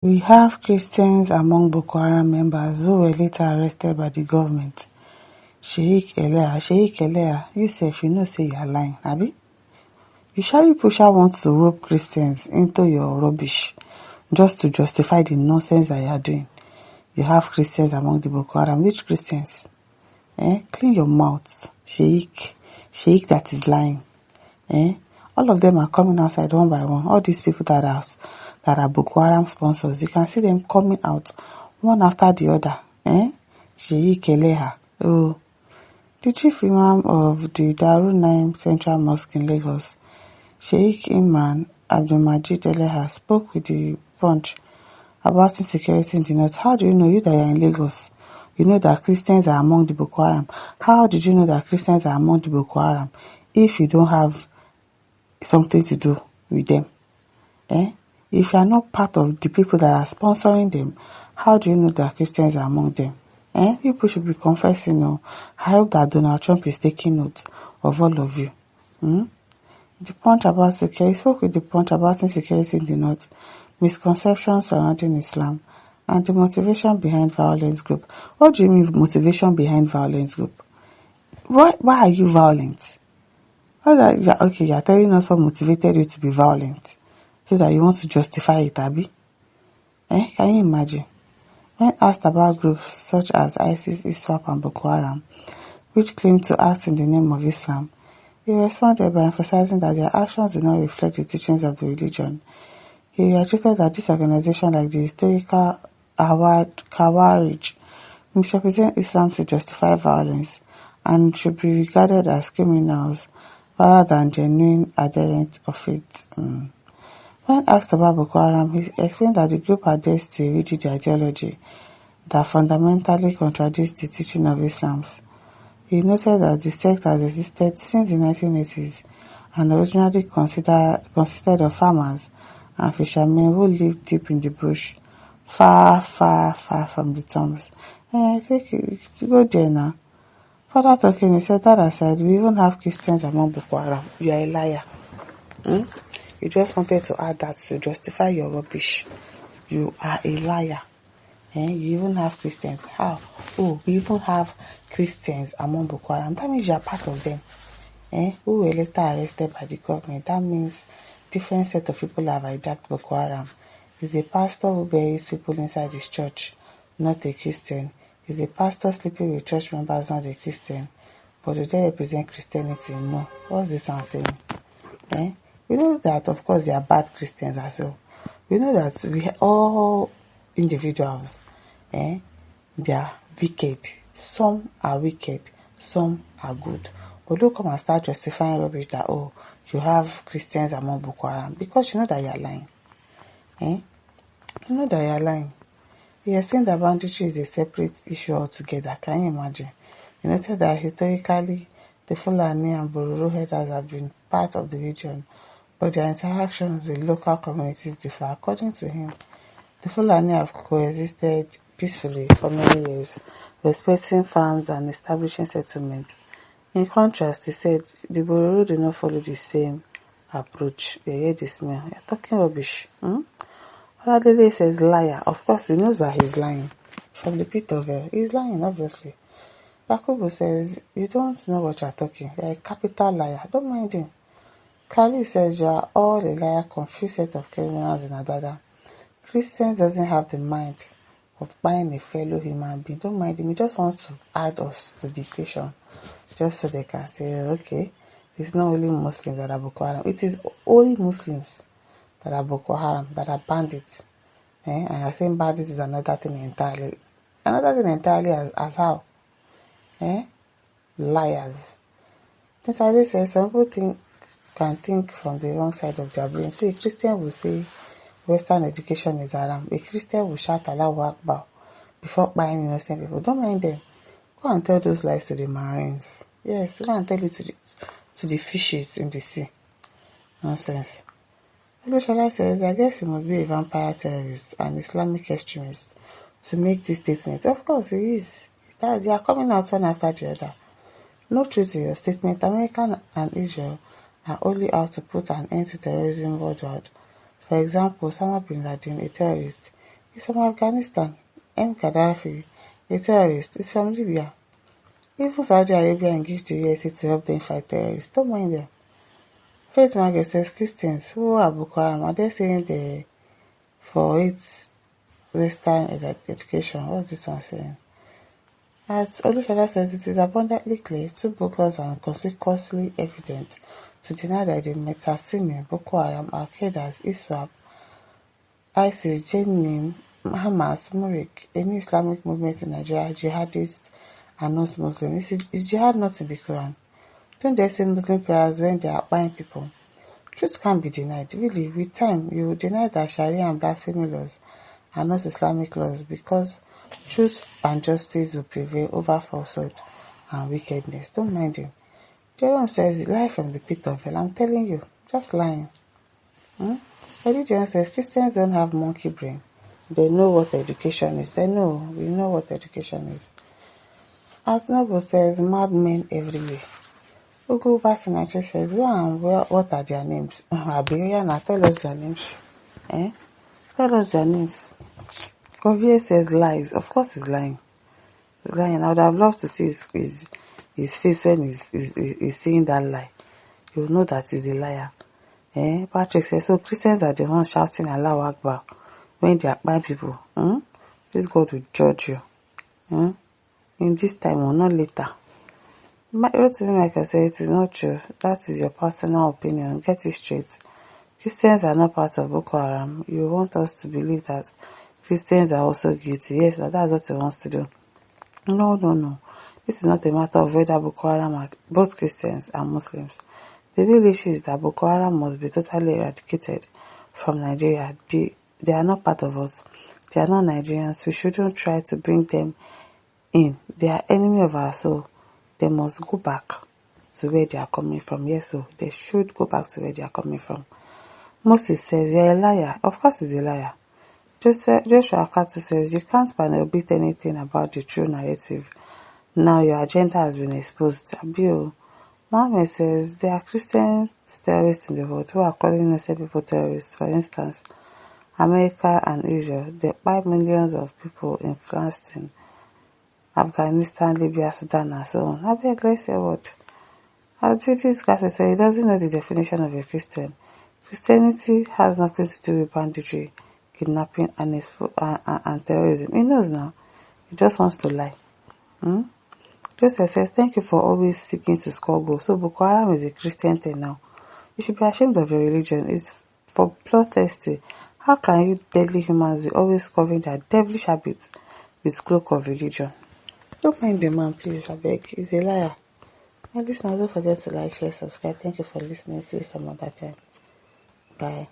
We have Christians among Boko Haram members who were later arrested by the government. Sheik Eleha, you sef you know say you are lying, abi? You surely pusher want to rope Christians into your rubbish just to justify the nonsense that you are doing. You have Christians among the Boko Haram. Which Christians? Clean your mouth, Sheik that is lying. All of them are coming outside one by one. All these people that are Boko Haram sponsors, you can see them coming out one after the other. Sheik Eleha. Oh, the chief imam of the Darul Naim Central Mosque in Lagos, Sheik Imran Abdulmajid Eleha, spoke with the Punch about insecurity in the north. How do you know, you that are in Lagos, you know that Christians are among the Boko Haram? How did you know that Christians are among the Boko Haram if you don't have something to do with them? If you are not part of the people that are sponsoring them, how do you know that Christians are among them? People should be confessing now. I hope that Donald Trump is taking note of all of you. The Punch about security, spoke with the Punch about insecurity in the north, misconceptions surrounding Islam, and the motivation behind violence group. What do you mean motivation behind violence group? Why are you violent? You are telling us what motivated you to be violent, so that you want to justify it, abi? Can you imagine? When asked about groups such as ISIS, ISWAP, and Boko Haram, which claim to act in the name of Islam, he responded by emphasizing that their actions do not reflect the teachings of the religion. He reiterated that this organization, like the historical Khawarij, misrepresent Islam to justify violence and should be regarded as criminals rather than genuine adherents of faith. When asked about Boko Haram, he explained that the group adheres to a rigid ideology that fundamentally contradicts the teaching of Islam. He noted that the sect has existed since the 1980s and originally consisted of farmers and fishermen who lived deep in the bush, far from the tombs. I think you go there now. Further talking, he said that aside, we even have Christians among Boko Haram. You are a liar. You just wanted to add that to justify your rubbish. You are a liar. You even have Christians. How? Oh, we even have Christians among Boko Haram. That means you are part of them. Who were later arrested by the government. That means different set of people have hijacked Boko Haram. He's a pastor who buries people inside his church, not a Christian. He's a pastor sleeping with church members, not a Christian. But do they represent Christianity? No. What's this one saying? We know that, of course, they are bad Christians as well. We know that we all individuals, they are wicked. Some are wicked, some are good. But don't come and start justifying rubbish that, oh, you have Christians among Boko Haram, because you know that you are lying. You know that you are lying. He explained that banditry is a separate issue altogether. Can you imagine? He noted that historically, the Fulani and Bororo herders have been part of the region, but their interactions with local communities differ. According to him, the Fulani have coexisted peacefully for many years, respecting farms and establishing settlements. In contrast, he said, the Bororo do not follow the same approach. You hear the smell. You're talking rubbish. Oladele says liar. Of course, he knows that he's lying. From the pit of hell, he's lying, obviously. Yakubu says, you don't know what you're talking. You're a capital liar. Don't mind him. Kali says, you are all a liar, confused set of criminals in Adada. Christians doesn't have the mind of buying a fellow human being. Don't mind him. He just wants to add us to the equation. Just so they can say, okay, it's not only Muslims that are Boko Haram. It is only Muslims that are Boko Haram, that are bandits. And I think bandits is another thing entirely. Another thing entirely as how? Liars. Mr. Ade says, some people can think from the wrong side of their brain. So a Christian will say Western education is haram. A Christian will shout Allahu Akbar before buying innocent people. Don't mind them. Go and tell those lies to the Marines. Yes, go and tell it to the fishes in the sea. Nonsense. Olushola says, I guess he must be a vampire terrorist and Islamic extremist to make this statement. Of course he is. They are coming out one after the other. No truth in your statement. America and Israel are only out to put an end to terrorism worldwide. For example, Osama bin Laden, a terrorist, He's from Afghanistan. Gaddafi, a terrorist, is from Libya. Even Saudi Arabia engaged the USA to help them fight terrorists. Don't mind them. Faith Margaret says Christians who are Boko Haram, are they saying they for its Western education? What's this one saying? As Olufella says, it is abundantly clear, too bogus and conspicuously evident to deny that the Metasini, Boko Haram, Al-Qaeda, ISWAP, ISIS, Jenim, Hamas, Murik, any Islamic movement in Nigeria, jihadists, are not Muslims. Is jihad not in the Quran? Don't they say Muslim prayers when they are buying people? Truth can't be denied. Really, with time, you will deny that Sharia and blasphemy laws are not Islamic laws because truth and justice will prevail over falsehood and wickedness. Don't mind him. Jerome says, lie from the pit of hell. I'm telling you, just lying. Eddie Jones says, Christians don't have monkey brain. They know what education is. We know what education is. As Noble says, madmen everywhere. Ugu Basinache says, what are their names? Abiyana, tell us their names. Tell us their names. Rovia says lies. Of course he's lying. He's lying. I would have loved to see his face when he's saying that lie. You will know that he's a liar. Patrick says, so Christians are the ones shouting Allahu Akbar when they are bad people. This God will judge you. In this time or not later. Rotimi Michael said, it is not true. That is your personal opinion. Get it straight. Christians are not part of Boko Haram. You want us to believe that Christians are also guilty. Yes, that's what he wants to do. No. This is not a matter of whether Boko Haram are both Christians and Muslims. The real issue is that Boko Haram must be totally eradicated from Nigeria. They are not part of us. They are not Nigerians. We shouldn't try to bring them in. They are enemy of our soul. They must go back to where they are coming from. Yes, so they should go back to where they are coming from. Moses says, you're a liar. Of course he's a liar. Joshua Akato says, you can't panel-beat anything about the true narrative. Now your agenda has been exposed. Abiyo. Mohammed says, there are Christian terrorists in the world who are calling innocent people terrorists. For instance, America and Israel, they buy millions of people in Palestine, Afghanistan, Libya, Sudan, and so on. Let's say what? This guy says he doesn't know the definition of a Christian. Christianity has nothing to do with banditry, kidnapping, and terrorism. He knows now. He just wants to lie. Joseph says, thank you for always seeking to score goals. So Boko Haram is a Christian thing now. You should be ashamed of your religion. It's for bloodthirsty. How can you deadly humans be always covering their devilish habits with cloak of religion? Don't mind the man, please, I beg. He's a liar. My listeners, don't forget to like, share, subscribe. Thank you for listening. See you some other time. Bye.